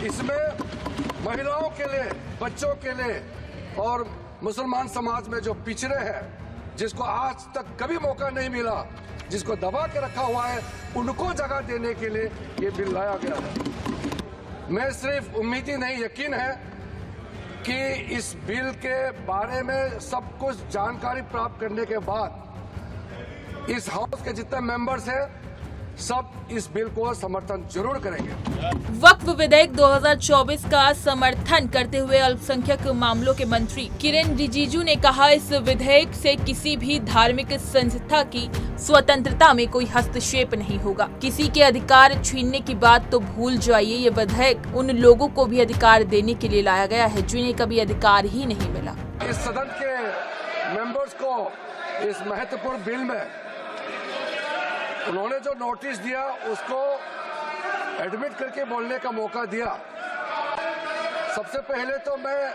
इसमें महिलाओं के लिए, बच्चों के लिए और मुसलमान समाज में जो पिछड़े हैं, जिसको आज तक कभी मौका नहीं मिला, जिसको दबा के रखा हुआ है, उनको जगह देने के लिए ये बिल लाया गया है। मैं सिर्फ उम्मीद ही नहीं, यकीन है कि इस बिल के बारे में सब कुछ जानकारी प्राप्त करने के बाद इस हाउस के जितने मेंबर्स हैं सब इस बिल को समर्थन जरूर करेंगे। वक्फ विधेयक 2024 का समर्थन करते हुए अल्पसंख्यक मामलों के मंत्री किरेन रिजिजू ने कहा, इस विधेयक से किसी भी धार्मिक संस्था की स्वतंत्रता में कोई हस्तक्षेप नहीं होगा। किसी के अधिकार छीनने की बात तो भूल जाइए। ये विधेयक उन लोगों को भी अधिकार देने के लिए लाया गया है जिन्हें कभी अधिकार ही नहीं मिला। इस सदन के मेंबर्स को इस महत्वपूर्ण बिल में उन्होंने जो नोटिस दिया उसको एडमिट करके बोलने का मौका दिया। सबसे पहले तो मैं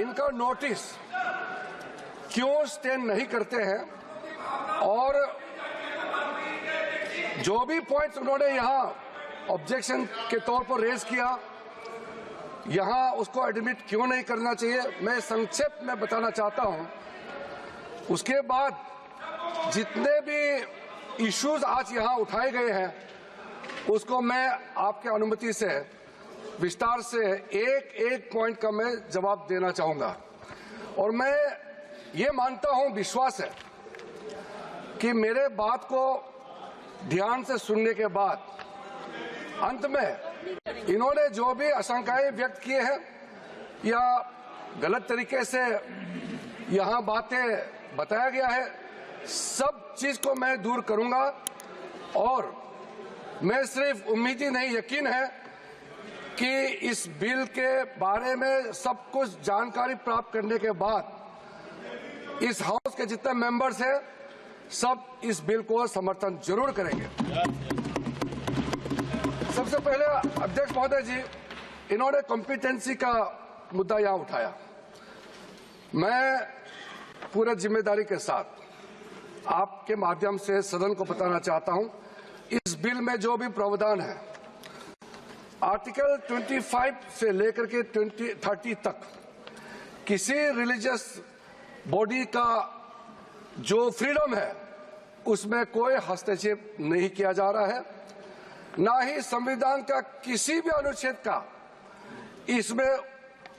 इनका नोटिस क्यों स्टैंड नहीं करते हैं और जो भी पॉइंट्स उन्होंने यहाँ ऑब्जेक्शन के तौर पर रेज किया, यहाँ उसको एडमिट क्यों नहीं करना चाहिए, मैं संक्षेप में बताना चाहता हूँ। उसके बाद जितने भी इश्यूज आज यहाँ उठाए गए हैं उसको मैं आपके अनुमति से विस्तार से एक एक पॉइंट का मैं जवाब देना चाहूंगा। और मैं ये मानता हूं, विश्वास है कि मेरे बात को ध्यान से सुनने के बाद अंत में इन्होंने जो भी आशंकाएं व्यक्त किए हैं या गलत तरीके से यहाँ बातें बताया गया है, सब चीज को मैं दूर करूंगा। और मैं सिर्फ उम्मीद ही नहीं, यकीन है कि इस बिल के बारे में सब कुछ जानकारी प्राप्त करने के बाद इस हाउस के जितने मेंबर्स हैं सब इस बिल को समर्थन जरूर करेंगे। सबसे पहले अध्यक्ष महोदय जी, इन्होंने कॉम्पिटेंसी का मुद्दा यहां उठाया। मैं पूरे जिम्मेदारी के साथ आपके माध्यम से सदन को बताना चाहता हूं, इस बिल में जो भी प्रावधान है आर्टिकल 25 से लेकर के 30 तक किसी रिलीजियस बॉडी का जो फ्रीडम है उसमें कोई हस्तक्षेप नहीं किया जा रहा है, ना ही संविधान का किसी भी अनुच्छेद का इसमें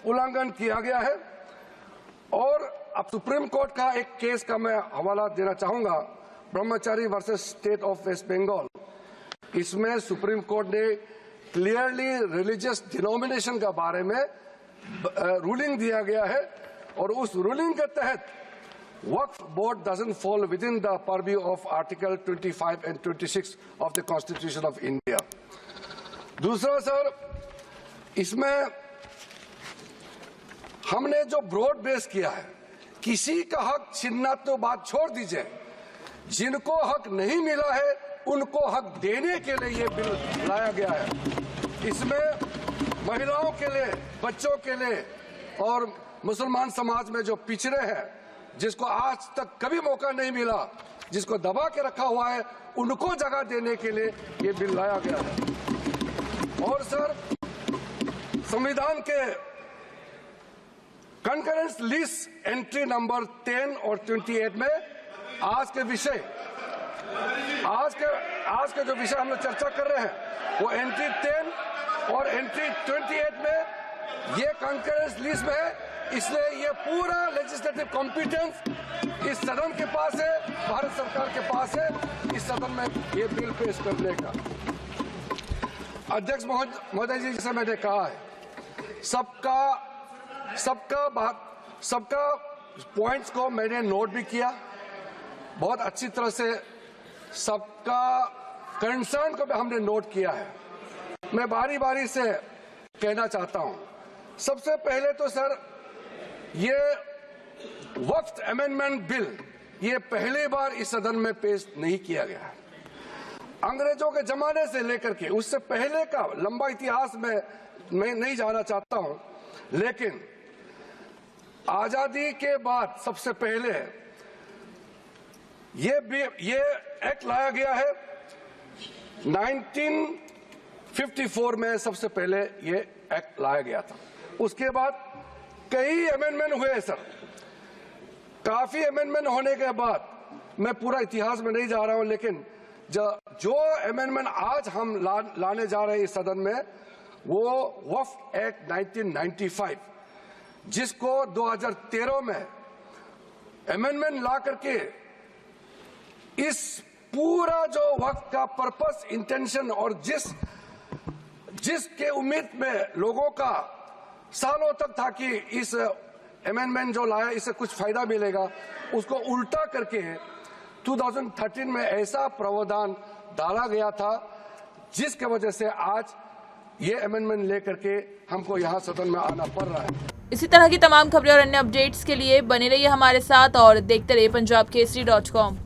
उल्लंघन किया गया है। और अब सुप्रीम कोर्ट का एक केस का मैं हवाला देना चाहूंगा, Brahmchari versus state of West Bengal. इसमें सुप्रीम कोर्ट ने क्लियरली रिलीजियस डिनोमिनेशन के बारे में रूलिंग दिया गया है और उस रूलिंग के तहत वक्फ board doesn't fall within the purview of article 25 and 26 of the constitution of India. दूसरा सर, इसमें हमने जो ब्रॉड बेस किया है, किसी का हक छीनना तो बात छोड़ दीजिए, जिनको हक नहीं मिला है उनको हक देने के लिए ये बिल लाया गया है। इसमें महिलाओं के लिए, बच्चों के लिए और मुसलमान समाज में जो पिछड़े हैं, जिसको आज तक कभी मौका नहीं मिला, जिसको दबा के रखा हुआ है, उनको जगह देने के लिए ये बिल लाया गया है। और सर, संविधान के कंकरेंस लिस्ट एंट्री नंबर 10 और 28 में आज के जो विषय हम लोग चर्चा कर रहे हैं वो एंट्री 10 और एंट्री 28 में ये कंकरेंस लिस्ट में है। इसलिए ये पूरा लेजिस्लेटिव कॉम्पिटेंस इस सदन के पास है, भारत सरकार के पास है, इस सदन में ये बिल पेश करने का। अध्यक्ष महोदय जी, जैसे मैंने कहा है, सबका पॉइंट्स को मैंने नोट भी किया, बहुत अच्छी तरह से सबका कंसर्न को भी हमने नोट किया है। मैं बारी बारी से कहना चाहता हूं, सबसे पहले तो सर, ये वक्फ अमेंडमेंट बिल ये पहली बार इस सदन में पेश नहीं किया गया है। अंग्रेजों के जमाने से लेकर के उससे पहले का लंबा इतिहास में मैं नहीं जाना चाहता हूं, लेकिन आजादी के बाद सबसे पहले ये एक्ट लाया गया है 54 में सबसे पहले ये एक्ट लाया गया था। उसके बाद कई अमेंडमेंट हुए सर। काफी अमेंडमेंट होने के बाद मैं पूरा इतिहास में नहीं जा रहा हूं, लेकिन जो अमेंडमेंट आज हम लाने जा रहे हैं इस सदन में, वो वक्फ एक्ट 1995, जिसको 2013 में अमेंडमेंट ला करके इस पूरा जो वक्फ का पर्पस, इंटेंशन और जिसके उम्मीद में लोगों का सालों तक था कि इस अमेंडमेंट जो लाया इससे कुछ फायदा मिलेगा, उसको उल्टा करके 2013 में ऐसा प्रावधान डाला गया था जिसके वजह से आज ये अमेंडमेंट लेकर के हमको यहाँ सदन में आना पड़ रहा है। इसी तरह की तमाम खबरें और अन्य अपडेट्स के लिए बने रहिए हमारे साथ और देखते रहिए punjabkesari.com।